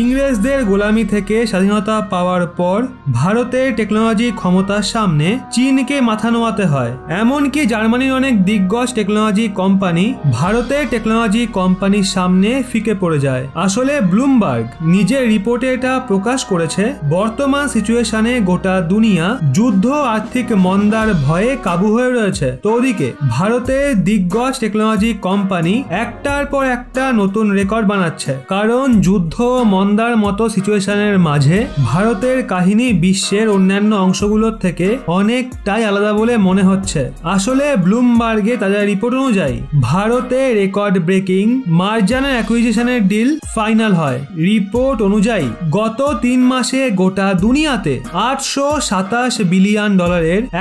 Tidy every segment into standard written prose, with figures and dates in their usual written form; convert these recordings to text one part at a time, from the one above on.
ইংরেজদের গোলামি থেকে স্বাধীনতা পাওয়ার পর ভারতের টেকনোলজি ক্ষমতার সামনে চীনকে মাথা নোয়াতে হয়। এমনকি জার্মানির অনেক দিগ্গজ টেকনোলজি কোম্পানি ভারতের টেকনোলজি কোম্পানির সামনে ফিকে পড়ে যায়। আসলে ব্লুমবার্গ নিজের রিপোর্টে এটা প্রকাশ করেছে, বর্তমান সিচুয়েশনে গোটা দুনিয়া যুদ্ধ আর্থিক মন্দার ভয়ে কাবু হয়ে রয়েছে। তো ওদিকে ভারতের দিগ্গজ টেকনোলজি কোম্পানি একটার পর একটা নতুন রেকর্ড বানাচ্ছে, কারণ যুদ্ধ মন্দার মতো সিচুয়েশনের মাঝে ভারতের কাহিনী বিশ্বের অন্যান্য অংশগুলোর থেকে অনেকটাই আলাদা বলে মনে হচ্ছে। আসলে ব্লুমবার্গে তাদের রিপোর্ট অনুযায়ী ভারতে রেকর্ড ব্রেকিং মার্জার অ্যাকুইজিশনের ডিল ফাইনাল হয়। রিপোর্ট অনুযায়ী গত 3 মাসে গোটা দুনিয়াতে $827 বিলিয়ন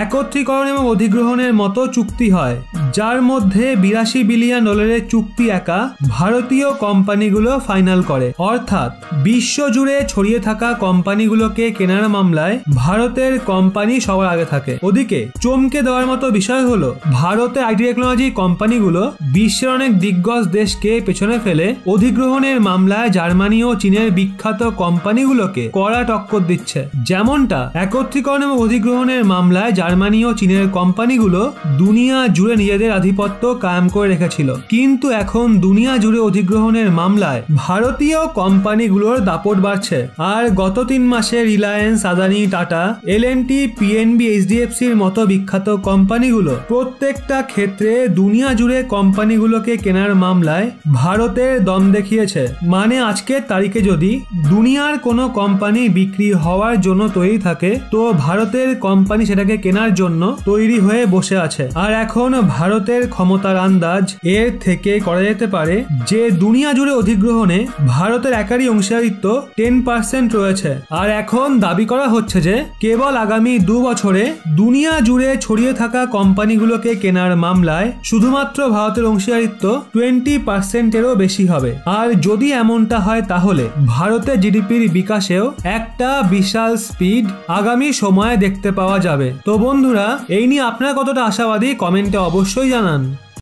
একত্রীকরণ এবং অধিগ্রহণের মতো চুক্তি হয়, যার মধ্যে $82 বিলিয়ন চুক্তি একা ভারতীয় কোম্পানিগুলো ফাইনাল করে। অর্থাৎ বিশ্বজুড়ে ছড়িয়ে থাকা কোম্পানিগুলোকে কেনার মামলায় ভারতের কোম্পানি সবার আগে থাকে। ওদিকে চমকে দেওয়ার মতো বিষয় হলো, ভারতের আইটি টেকনোলজি কোম্পানিগুলো বিশ্বের অনেক দিগ্গজ দেশকে পেছনে ফেলে অধিগ্রহণের মামলায় জার্মানি ও চীনের বিখ্যাত কোম্পানিগুলোকে কড়া টক্কর দিচ্ছে। যেমনটা একত্রীকরণ এবং অধিগ্রহণের মামলায় জার্মানি ও চীনের কোম্পানিগুলো দুনিয়া জুড়ে নিজেদের আধিপত্য কায়েম করে রেখেছিল, কিন্তু এখন দুনিয়া জুড়ে অধিগ্রহণের মামলায় ভারতীয় কোম্পানিগুলোর দাপট বাড়ছে। আর গত 3 মাসে রিলায়েন্স, আদানি, টাটা, এল&টি, পিএনবি, এইচডিএফসির মতো বিখ্যাত কোম্পানিগুলো প্রত্যেকটা ক্ষেত্রে দুনিয়া জুড়ে কোম্পানিগুলোকে কেনার মামলায় ভারতের দম দেখিয়েছে। মানে আজকের তারিখে যদি দুনিয়ার কোনো কোম্পানি বিক্রি হওয়ার জন্য তৈরি থাকে, তো ভারতের কোম্পানি সেটাকে কেনার জন্য তৈরি হয়ে বসে আছে। আর এখন ভারতের ক্ষমতার আন্দাজ এর থেকে করা যেতে পারে যে দুনিয়া জুড়ে অধিগ্রহণে ভারতের একারই অংশীদারিত্ব 10% রয়েছে। আর এখন দাবি করা হচ্ছে যে কেবল আগামী 2 বছরে দুনিয়া জুড়ে ছড়িয়ে থাকা কোম্পানিগুলোকে কেনার মামলায় শুধুমাত্র ভারতের অংশীদারিত্ব 20%-এরও বেশি হবে। আর যদি এমনটা হয় তাহলে ভারতের জিডিপির বিকাশেও একটা বিশাল স্পিড আগামী সময়ে দেখতে পাওয়া যাবে। তো বন্ধুরা, এই নিয়ে আপনারা কতটা আশাবাদী কমেন্টে অবশ্যই জানান।